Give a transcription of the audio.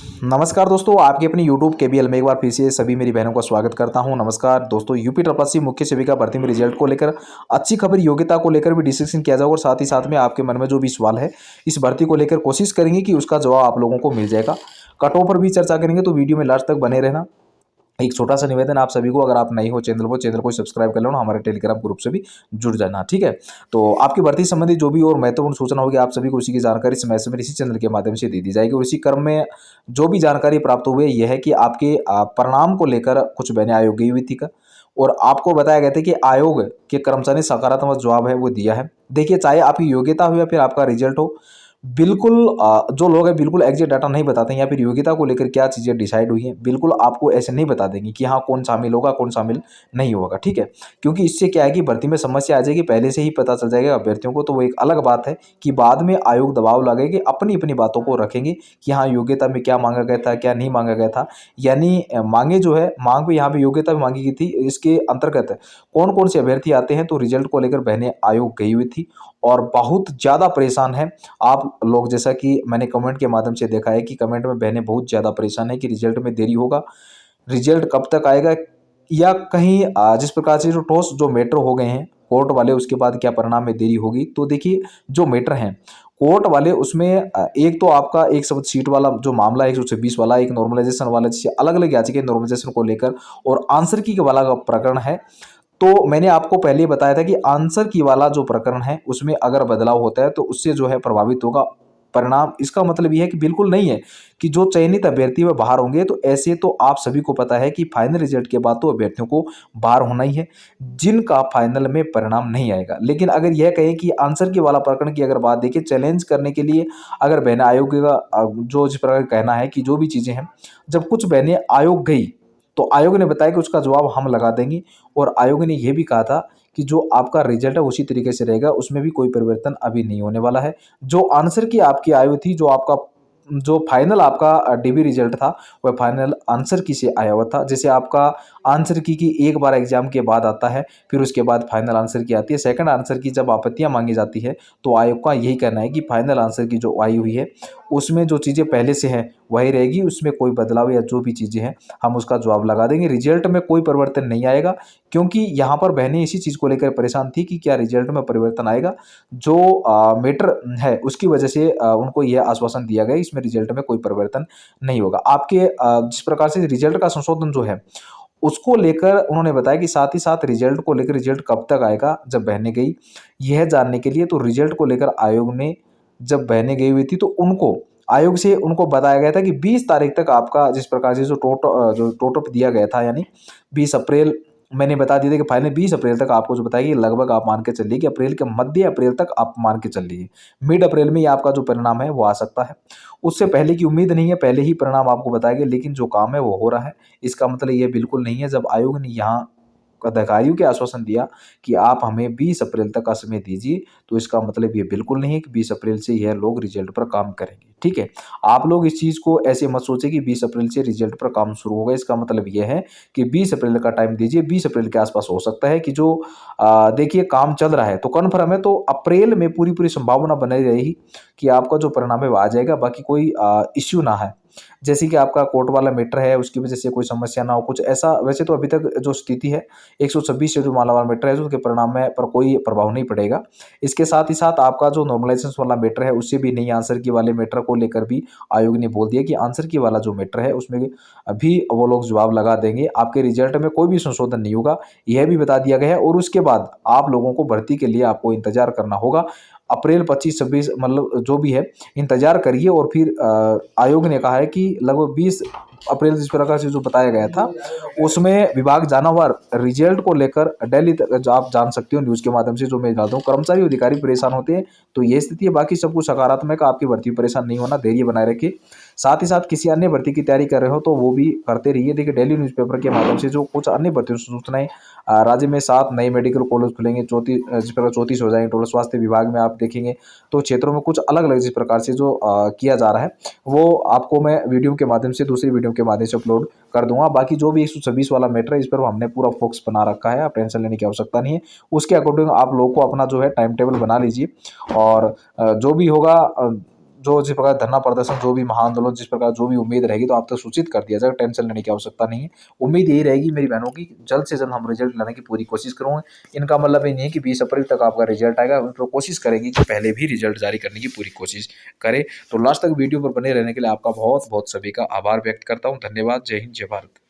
नमस्कार दोस्तों, आपके अपनी YouTube केबीएल में एक बार फिर से सभी मेरी बहनों का स्वागत करता हूं। नमस्कार दोस्तों, यूपी ट्रिपल मुख्य सेविका भर्ती में रिजल्ट को लेकर अच्छी खबर, योग्यता को लेकर भी डिस्कशन किया जाएगा और साथ ही साथ में आपके मन में जो भी सवाल है इस भर्ती को लेकर कोशिश करेंगे कि उसका जवाब आप लोगों को मिल जाएगा। कट ऑफ पर भी चर्चा करेंगे, तो वीडियो में लास्ट तक बने रहना। एक छोटा सा निवेदन आप सभी को, अगर आप नए हो चैनल को सब्सक्राइब कर लो ना, हमारे टेलीग्राम ग्रुप से भी जुड़ जाना, ठीक है। तो आपकी भर्ती संबंधी जो भी और महत्वपूर्ण सूचना होगी, आप सभी को उसी की जानकारी समय समय इसी चैनल के माध्यम से दे दी जाएगी। और इसी क्रम में जो भी जानकारी प्राप्त हुई यह है कि आपके परिणाम को लेकर कुछ बहनें आयोग गई हुई थी का, और आपको बताया गया था कि आयोग के कर्मचारी ने सकारात्मक जवाब है वो दिया है। देखिए, चाहे आपकी योग्यता हो या फिर आपका रिजल्ट हो, बिल्कुल जो लोग हैं बिल्कुल एग्जैक्ट डाटा नहीं बताते हैं, या फिर योग्यता को लेकर क्या चीज़ें डिसाइड हुई हैं, बिल्कुल आपको ऐसे नहीं बता देंगे कि हाँ कौन शामिल होगा कौन शामिल नहीं होगा, ठीक है। क्योंकि इससे क्या है कि भर्ती में समस्या आ जाएगी, पहले से ही पता चल जाएगा अभ्यर्थियों को। तो वो एक अलग बात है कि बाद में आयोग दबाव लगाएंगे, अपनी अपनी बातों को रखेंगे कि हाँ योग्यता में क्या मांगा गया था क्या नहीं मांगा गया था। यानी मांगे जो है, मांग भी यहाँ पे योग्यता भी मांगी गई थी। इसके अंतर्गत कौन कौन से अभ्यर्थी आते हैं, तो रिजल्ट को लेकर बहनें आयोग गई हुई थी और बहुत ज़्यादा परेशान है आप लोग। जैसा कि मैंने कमेंट के माध्यम से देखा है कि कमेंट में बहनें बहुत ज़्यादा परेशान है कि रिजल्ट में देरी होगा, रिजल्ट कब तक आएगा, या कहीं जिस प्रकार से जो टॉस जो मैटर हो गए हैं कोर्ट वाले, उसके बाद क्या परिणाम में देरी होगी। तो देखिए, जो मैटर हैं कोर्ट वाले, उसमें एक तो आपका एक शब्द सीट वाला जो मामला है 126 वाला, एक नॉर्मलाइजेशन वाला, जिससे अलग अलग याचिका नॉर्मलाइजेशन को लेकर, और आंसर की वाला का प्रकरण है। तो मैंने आपको पहले ही बताया था कि आंसर की वाला जो प्रकरण है उसमें अगर बदलाव होता है तो उससे जो है प्रभावित होगा परिणाम। इसका मतलब यह है कि बिल्कुल नहीं है कि जो चयनित अभ्यर्थी वे बाहर होंगे। तो ऐसे तो आप सभी को पता है कि फाइनल रिजल्ट के बाद तो अभ्यर्थियों को बाहर होना ही है जिनका फाइनल में परिणाम नहीं आएगा। लेकिन अगर यह कहें कि आंसर की वाला प्रकरण की अगर बात देखिए, चैलेंज करने के लिए अगर बहनें आयोग का जो जिस प्रकार कहना है कि जो भी चीज़ें हैं, जब कुछ बहनें आयोग गई तो आयोग ने बताया कि उसका जवाब हम लगा देंगे। और आयोग ने यह भी कहा था कि जो आपका रिजल्ट है उसी तरीके से रहेगा, उसमें भी कोई परिवर्तन अभी नहीं होने वाला है। जो आंसर की आपकी आयु थी, जो आपका जो फाइनल आपका डीबी रिजल्ट था, वह फाइनल आंसर की से आया हुआ था। जैसे आपका आंसर की एक बार एग्जाम के बाद आता है, फिर उसके बाद फाइनल आंसर की आती है। सेकंड आंसर की जब आपत्तियां मांगी जाती है तो आयोग का यही कहना है कि फाइनल आंसर की जो आई हुई है उसमें जो चीज़ें पहले से हैं वही रहेगी, उसमें कोई बदलाव या जो भी चीज़ें हैं हम उसका जवाब लगा देंगे। रिजल्ट में कोई परिवर्तन नहीं आएगा, क्योंकि यहाँ पर बहनें इसी चीज़ को लेकर परेशान थी कि क्या रिजल्ट में परिवर्तन आएगा। जो मैटर है उसकी वजह से उनको यह आश्वासन दिया गया, इसमें रिजल्ट में कोई परिवर्तन नहीं होगा। आपके जिस प्रकार से रिजल्ट का संशोधन जो है उसको लेकर उन्होंने बताया कि साथ ही साथ रिजल्ट को लेकर, रिजल्ट कब तक आएगा जब बहनें गई यह जानने के लिए, तो रिजल्ट को लेकर आयोग ने जब बहनें गई हुई थी तो उनको आयोग से उनको बताया गया था कि 20 तारीख तक आपका जिस प्रकार से जो टोटअप दिया गया था, यानी 20 अप्रैल, मैंने बता दिया था कि फाइनल 20 अप्रैल तक आपको जो बताया कि लगभग आप मान के चलिए कि अप्रैल के मध्य अप्रैल तक आप मान के चल लीजिए, मिड अप्रैल में ये आपका जो परिणाम है वो आ सकता है। उससे पहले की उम्मीद नहीं है, पहले ही परिणाम आपको बताया गया, लेकिन जो काम है वो हो रहा है। इसका मतलब ये बिल्कुल नहीं है, जब आयोग ने यहाँ अधिकारियों के आश्वासन दिया कि आप हमें 20 अप्रैल तक का समय दीजिए, तो इसका मतलब ये बिल्कुल नहीं है कि 20 अप्रैल से यह लोग रिजल्ट पर काम करेंगे, ठीक है। आप लोग इस चीज़ को ऐसे मत सोचें कि 20 अप्रैल से रिजल्ट पर काम शुरू होगा। इसका मतलब यह है कि 20 अप्रैल का टाइम दीजिए, 20 अप्रैल के आसपास हो सकता है कि जो देखिए काम चल रहा है तो कन्फर्म है, तो अप्रैल में पूरी पूरी संभावना बनी रहेगी कि आपका जो परिणाम है वो आ जाएगा, बाकी कोई इश्यू ना है। जैसे कि आपका कोर्ट वाला मैटर है उसकी वजह से कोई समस्या ना हो, कुछ ऐसा। वैसे तो अभी तक जो स्थिति है 126 से जो माला वाला मैटर है उसके परिणाम में पर कोई प्रभाव नहीं पड़ेगा। इसके साथ ही साथ आपका जो नॉर्मलाइजेशन वाला मैटर है उससे भी नहीं, आंसर की वाले मैटर को लेकर भी आयोग ने बोल दिया कि आंसर की वाला जो मैटर है उसमें भी वो लोग जवाब लगा देंगे, आपके रिजल्ट में कोई भी संशोधन नहीं होगा, यह भी बता दिया गया है। और उसके बाद आप लोगों को भर्ती के लिए आपको इंतजार करना होगा। अप्रैल 25-26 मतलब जो भी है इंतजार करिए। और फिर आयोग ने कहा है कि लगभग 20 अप्रैल जिस प्रकार से जो बताया गया था उसमें विभाग जाना हुआ रिजल्ट को लेकर दिल्ली तक जो आप जान सकते हो न्यूज़ के माध्यम से, जो मैं डालता हूँ। कर्मचारी अधिकारी परेशान होते हैं तो ये स्थिति है, बाकी सब कुछ सकारात्मक है। आपकी भर्ती परेशान नहीं होना, धैर्य बनाए रखिए। साथ ही साथ किसी अन्य भर्ती की तैयारी कर रहे हो तो वो भी करते रहिए। देखिए, डेली न्यूज़पेपर के माध्यम से जो कुछ अन्य भर्तियों से सूचनाएं, राज्य में 7 नए मेडिकल कॉलेज खुलेंगे, 34 जिस प्रकार 34 हो जाएंगे टोटल। स्वास्थ्य विभाग में आप देखेंगे तो क्षेत्रों में कुछ अलग अलग जिस प्रकार से जो किया जा रहा है वो आपको मैं वीडियो के माध्यम से, दूसरी वीडियो के माध्यम से अपलोड कर दूंगा। बाकी जो भी 126 वाला मैटर है इस पर हमने पूरा फोकस बना रखा है, आप टेंशन लेने की आवश्यकता नहीं है। उसके अकॉर्डिंग आप लोग को अपना जो है टाइम टेबल बना लीजिए, और जो भी होगा जो जिस प्रकार धरना प्रदर्शन, जो भी महाआंदोलन, जिस प्रकार जो भी उम्मीद रहेगी तो आप तक सूचित कर दिया जाएगा। टेंशन लेने की आवश्यकता नहीं है। उम्मीद यही रहेगी मेरी बहनों की, जल्द से जल्द हम रिजल्ट लाने की पूरी कोशिश करूँगे। इनका मतलब ये नहीं है कि 20 अप्रैल तक आपका रिजल्ट आएगा, तो कोशिश करेंगे कि पहले भी रिजल्ट जारी करने की पूरी कोशिश करें। तो लास्ट तक वीडियो पर बने रहने के लिए आपका बहुत बहुत सभी का आभार व्यक्त करता हूँ। धन्यवाद। जय हिंद, जय भारत।